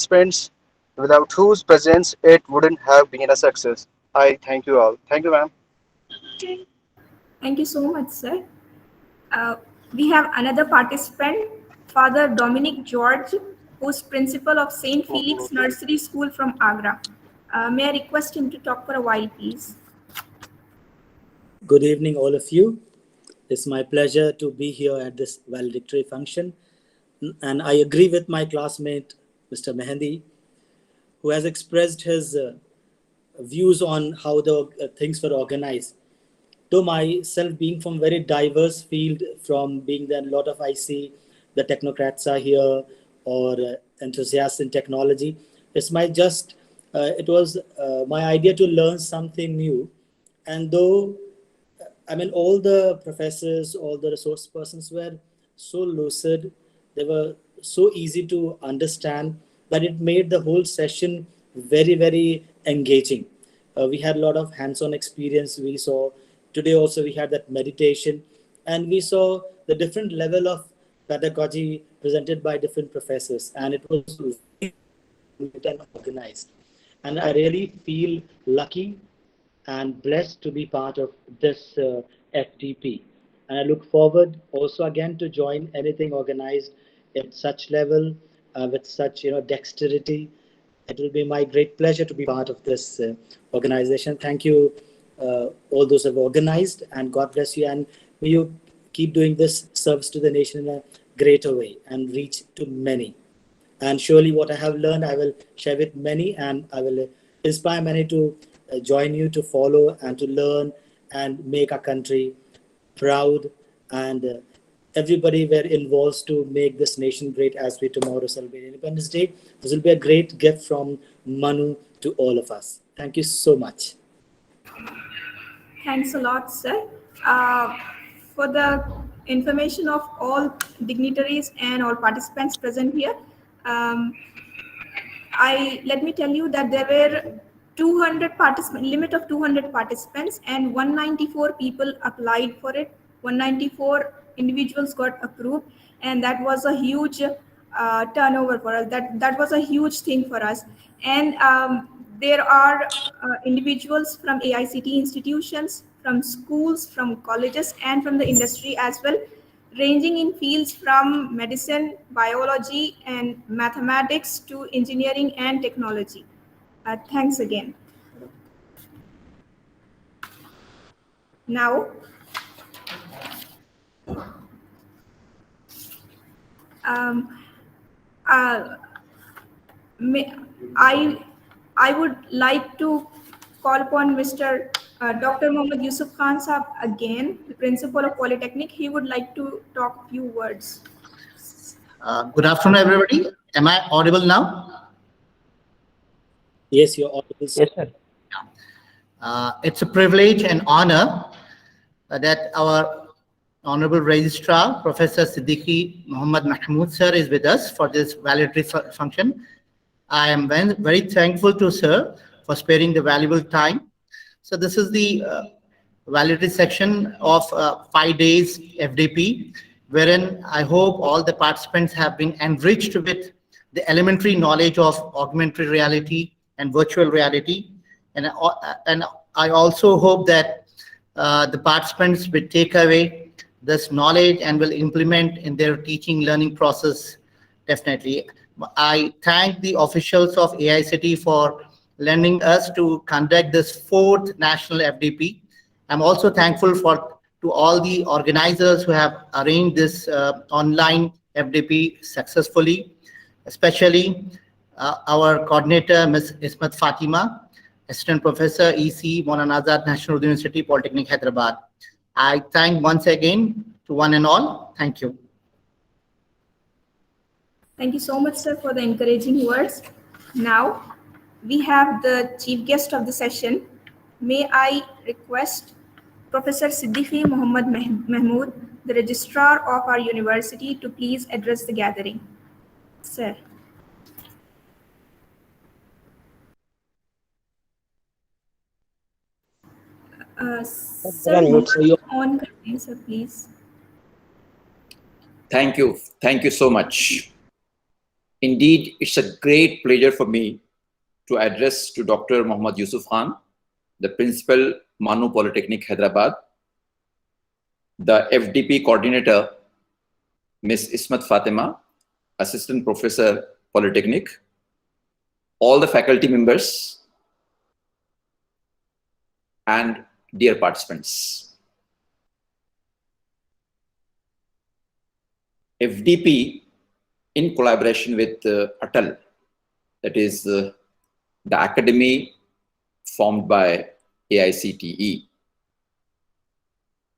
participants, without whose presence it wouldn't have been a success. I thank you all. Thank you, ma'am. Thank you so much, sir. Uh, we have another participant, Father Dominic George, who's principal of St. Felix Nursery School from Agra. May I request him to talk for a while, please? Good evening, all of you. It's my pleasure to be here at this valedictory function. And I agree with my classmate, Mr. Mehendi, who has expressed his views on how the things were organized. Though myself being from very diverse field, from being that a lot of I see the technocrats are here or enthusiasts in technology, it was my idea to learn something new. And though all the professors, all the resource persons were so lucid, they were so easy to understand that it made the whole session very, very engaging. We had a lot of hands-on experience. We saw today also we had that meditation, and we saw the different level of pedagogy presented by different professors, and it was very and organized. And I really feel lucky and blessed to be part of this FTP. And I look forward also again to join anything organized at such level with such dexterity. It will be my great pleasure to be part of this organization. Thank you, all those who have organized, and God bless you. And may you keep doing this service to the nation in a greater way and reach to many. And surely what I have learned, I will share with many, and I will inspire many to join you, to follow and to learn and make our country proud. And everybody were involved to make this nation great as we tomorrow celebrate Independence Day. This will be a great gift from Manu to all of us. Thank you so much. Thanks a lot, sir. For the information of all dignitaries and all participants present here, let me tell you that there were 200 participants, limit of 200 participants, and 194 people applied for it. 194 individuals got approved, and that was a huge turnover for us. That was a huge thing for us. And there are individuals from AICT institutions, from schools, from colleges, and from the industry as well, ranging in fields from medicine, biology, and mathematics to engineering and technology. Thanks again. Now, um, uh, I would like to call upon Mr. Dr. Mohammad Yusuf Khan Saab again, the principal of Polytechnic. He would like to talk a few words. Good afternoon, everybody. Am I audible now? Yes, you're audible. Yes, sir. It's a privilege and honor that our Honorable Registrar, Professor Siddiqui Muhammad Mahmood sir, is with us for this valedictory function. I am very thankful to sir for sparing the valuable time. So this is the valedictory section of 5 days FDP, wherein I hope all the participants have been enriched with the elementary knowledge of augmented reality and virtual reality. And I also hope that the participants will take away this knowledge and will implement in their teaching learning process, definitely. I thank the officials of AICT for lending us to conduct this 4th national FDP. I'm also thankful to all the organizers who have arranged this online FDP successfully, especially our coordinator, Ms. Ismat Fatima, Assistant Professor, EC, Maulana Azad National University, Polytechnic, Hyderabad. I thank once again to one and all. Thank you. Thank you so much, sir, for the encouraging words. Now, we have the chief guest of the session. May I request Professor Siddiqui Muhammad Mahmood, the registrar of our university, to please address the gathering. Sir. Sir, on sir, please. Thank you. Thank you so much. Indeed, it's a great pleasure for me to address to Dr. Muhammad Yusuf Khan, the Principal, Manu Polytechnic, Hyderabad, the FDP Coordinator, Ms. Ismat Fatima, Assistant Professor, Polytechnic, all the faculty members, and dear participants. FDP, in collaboration with Atal, that is the academy formed by AICTE.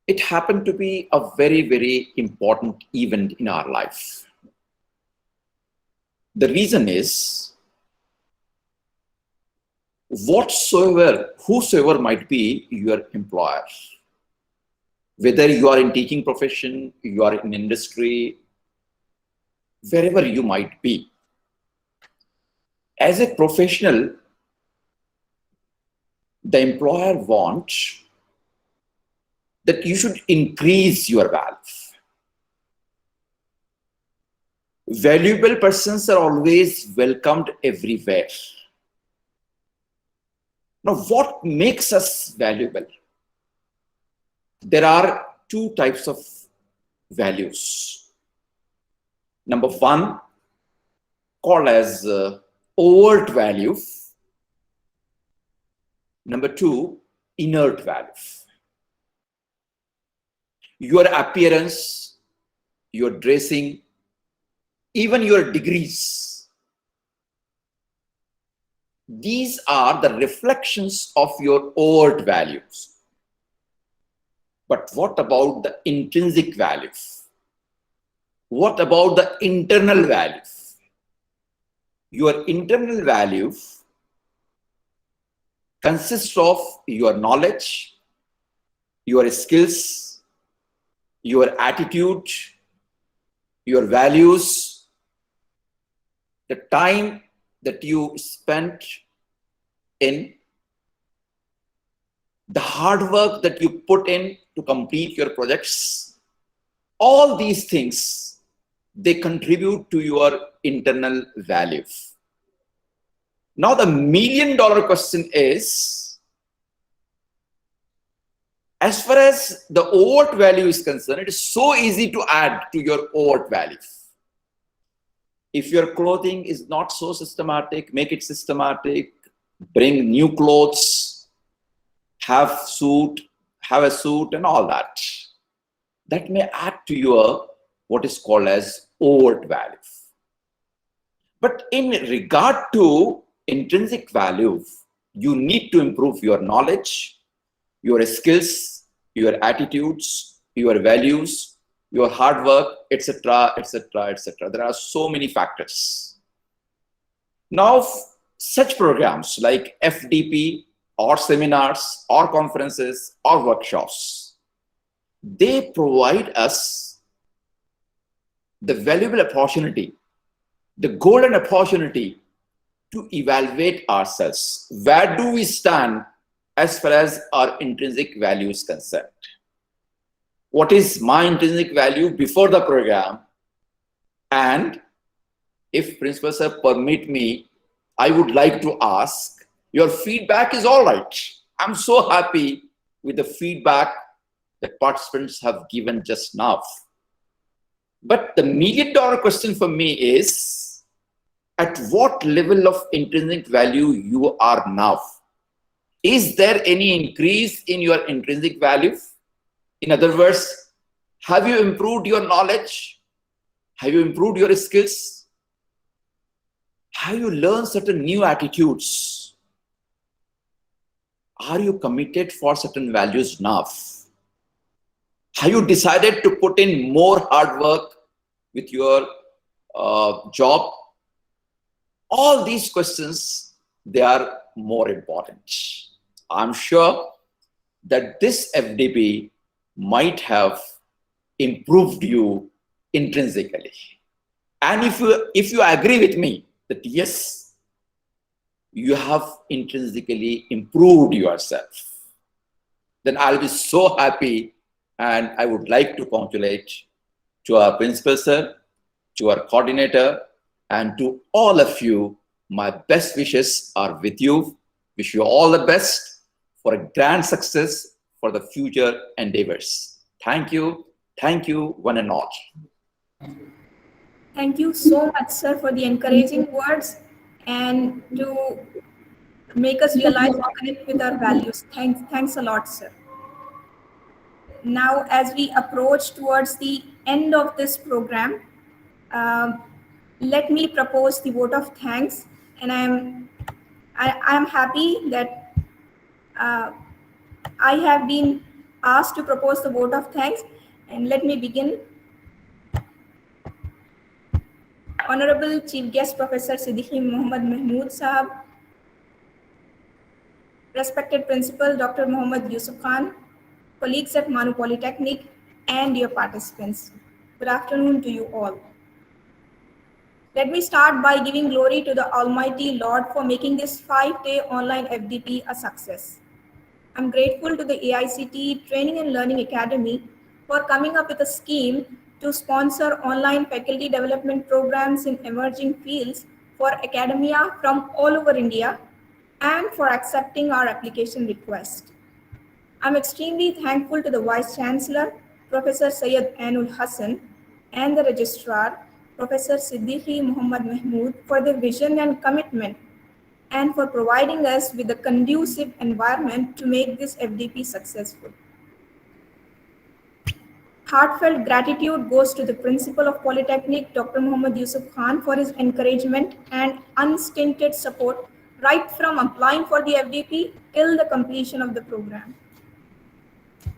It happened to be a very, very important event in our life. The reason is, whosoever might be your employer, whether you are in teaching profession, you are in industry, wherever you might be, as a professional, the employer wants that you should increase your value. Valuable persons are always welcomed everywhere. Now, what makes us valuable? There are two types of values. Number one, called as overt value. Number two, inert value. Your appearance, your dressing, even your degrees. These are the reflections of your overt values. But what about the intrinsic values? What about the internal values? Your internal values consist of your knowledge, your skills, your attitude, your values, the time that you spent in, the hard work that you put in to complete your projects. All these things, they contribute to your internal values. Now, the million-dollar question is, as far as the overt value is concerned, it is so easy to add to your overt values. If your clothing is not so systematic, make it systematic, bring new clothes, have a suit and all that. That may add to your what is called as overt values. But in regard to intrinsic values, you need to improve your knowledge, your skills, your attitudes, your values, your hard work, etc., etc., etc. There are so many factors. Now, such programs like FDP or seminars or conferences or workshops, they provide us the valuable opportunity, the golden opportunity to evaluate ourselves. Where do we stand as far as our intrinsic value is concerned? What is my intrinsic value before the program? And if Principal Sir permit me, I would like to ask, your feedback is all right. I'm so happy with the feedback that participants have given just now. But the million-dollar question for me is, at what level of intrinsic value you are now? Is there any increase in your intrinsic value? In other words, have you improved your knowledge? Have you improved your skills? Have you learned certain new attitudes? Are you committed for certain values now? Have you decided to put in more hard work with your job? All these questions, they are more important. I'm sure that this FDP might have improved you intrinsically. And if you agree with me that yes, you have intrinsically improved yourself, then I'll be so happy, and I would like to congratulate to our Principal Sir, to our coordinator, And to all of you, my best wishes are with you. Wish you all the best for a grand success for the future endeavors. Thank you. Thank you, one and all. Thank you so much, sir, for the encouraging words and to make us realize and connect with our values. Thanks a lot, sir. Now, as we approach towards the end of this program, um, let me propose the vote of thanks. And I am happy that uh, I have been asked to propose the vote of thanks. And let me begin. Honorable Chief Guest Professor Siddiqui Muhammad Mahmood Sahab, respected Principal Dr. Muhammad Yusuf Khan, colleagues at Manu Polytechnic, and dear participants. Good afternoon to you all. Let me start by giving glory to the Almighty Lord for making this 5-day online FDP a success. I'm grateful to the AICTE Training and Learning Academy for coming up with a scheme to sponsor online faculty development programs in emerging fields for academia from all over India and for accepting our application request. I'm extremely thankful to the Vice Chancellor, Professor Syed Ainul Hassan, and the Registrar, Professor Siddiqui Muhammad Mahmood, for their vision and commitment and for providing us with a conducive environment to make this FDP successful. Heartfelt gratitude goes to the Principal of Polytechnic, Dr. Muhammad Yusuf Khan, for his encouragement and unstinted support right from applying for the FDP till the completion of the program.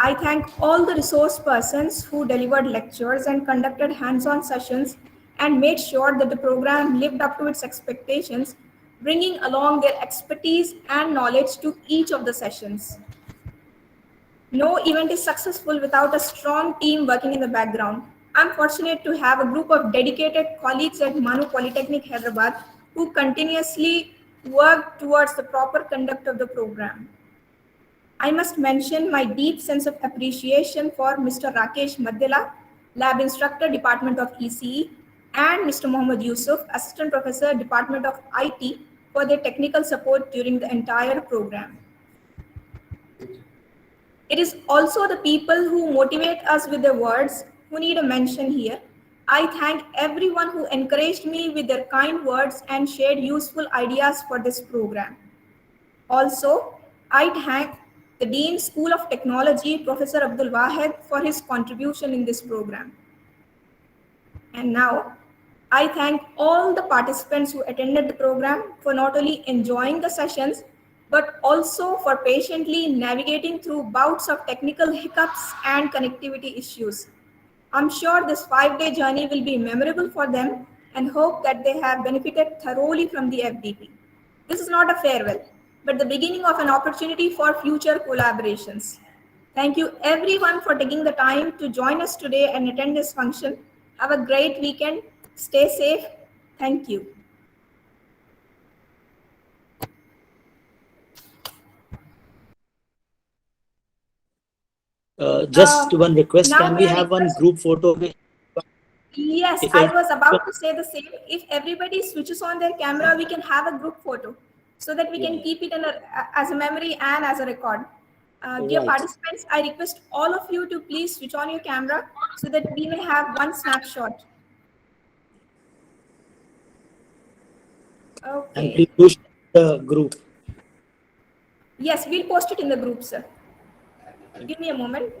I thank all the resource persons who delivered lectures and conducted hands-on sessions and made sure that the program lived up to its expectations, bringing along their expertise and knowledge to each of the sessions. No event is successful without a strong team working in the background. I'm fortunate to have a group of dedicated colleagues at Manu Polytechnic, Hyderabad, who continuously work towards the proper conduct of the program. I must mention my deep sense of appreciation for Mr. Rakesh Madela, Lab Instructor, Department of ECE, and Mr. Mohammad Yusuf, Assistant Professor, Department of IT, for their technical support during the entire program. It is also the people who motivate us with their words who need a mention here. I thank everyone who encouraged me with their kind words and shared useful ideas for this program. Also, I thank the Dean School of Technology, Professor Abdul Wahed, for his contribution in this program. And now, I thank all the participants who attended the program for not only enjoying the sessions, but also for patiently navigating through bouts of technical hiccups and connectivity issues. I'm sure this 5-day journey will be memorable for them and hope that they have benefited thoroughly from the FDP. This is not a farewell, but the beginning of an opportunity for future collaborations. Thank you everyone for taking the time to join us today and attend this function. Have a great weekend. Stay safe. Thank you. Just one request, Now can we may I have one request- group photo? Yes, If I everyone- was about to say the same. If everybody switches on their camera, we can have a group photo so that we can Yeah. keep it as a memory and as a record. Dear Right. participants, I request all of you to please switch on your camera so that we may have one snapshot. And Okay. please push the group. Yes, we'll post it in the group, sir. Give me a moment.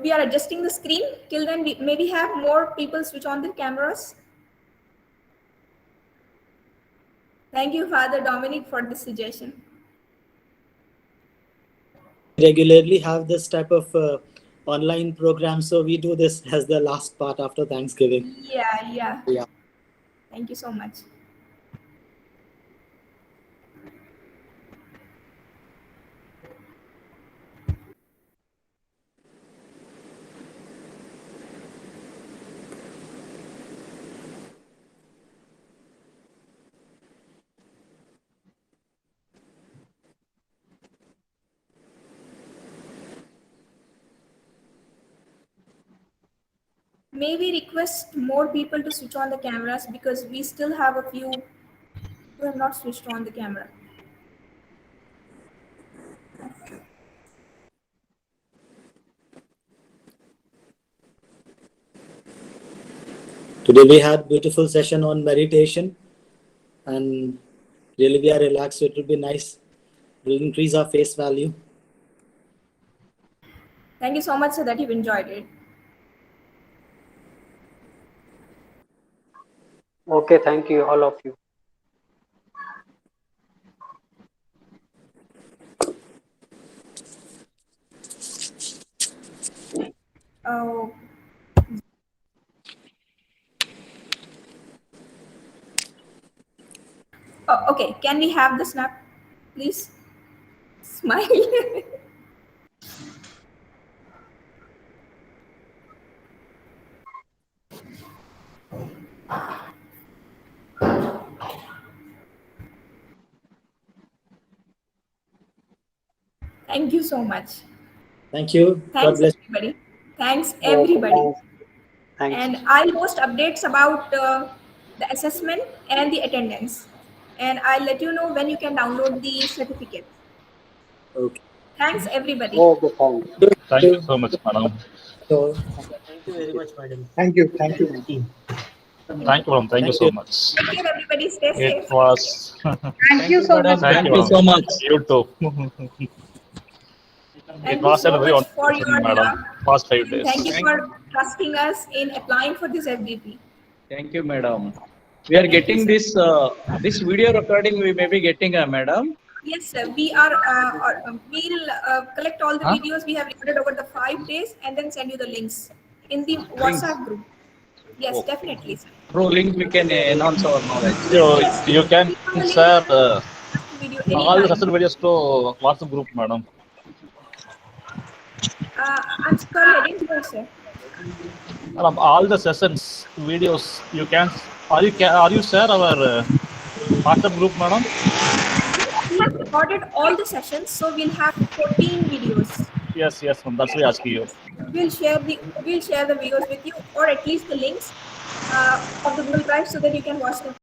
We are adjusting the screen. Till then, we maybe have more people switch on their cameras. Thank you, Father Dominic, for this suggestion. Regularly have this type of online program, so we do this as the last part after Thanksgiving. Yeah. Yeah. Thank you so much. May we request more people to switch on the cameras because we still have a few who have not switched on the camera. Today we had beautiful session on meditation, and really we are relaxed. So it will be nice. We'll increase our face value. Thank you so much, sir, that you've enjoyed it. Okay, thank you, all of you. Oh, okay. Can we have the snap, please? Smile. Thank you so much. Thank you. God Thanks, bless. everybody. Thanks, Okay, everybody. thanks. And I'll post updates about the assessment and the attendance. And I'll let you know when you can download the certificate. Okay. Thanks, everybody. Okay, thanks. Thank you so much, madam. So, Thank you very much, madam. Thank you. Thank you. Team. Thank you, madam. Thank you so much. Take care, everybody. Stay It safe. was. Thank you so much. Thank you so much. You too. Thank It you was so a very much for wonderful your session, madam. Past 5 days. Thank you for trusting us in applying for this FDP. Thank you, madam. We are getting this this video recording. We may be getting, madam. Yes, sir. We'll collect all the videos we have recorded over the 5 days and then send you the links in the WhatsApp group. Yes, Okay. definitely, sir. Through link, we can enhance our knowledge. You can share Video all the anytime. session videos to WhatsApp group, madam. I'm sorry, I didn't hear, sir. Madam, all the sessions videos you can. Are you share our WhatsApp group, madam? We have recorded all the sessions, so we'll have 14 videos. Yes, madam. That's why I ask you. We'll share the videos with you, or at least the links of the Google Drive, so that you can watch them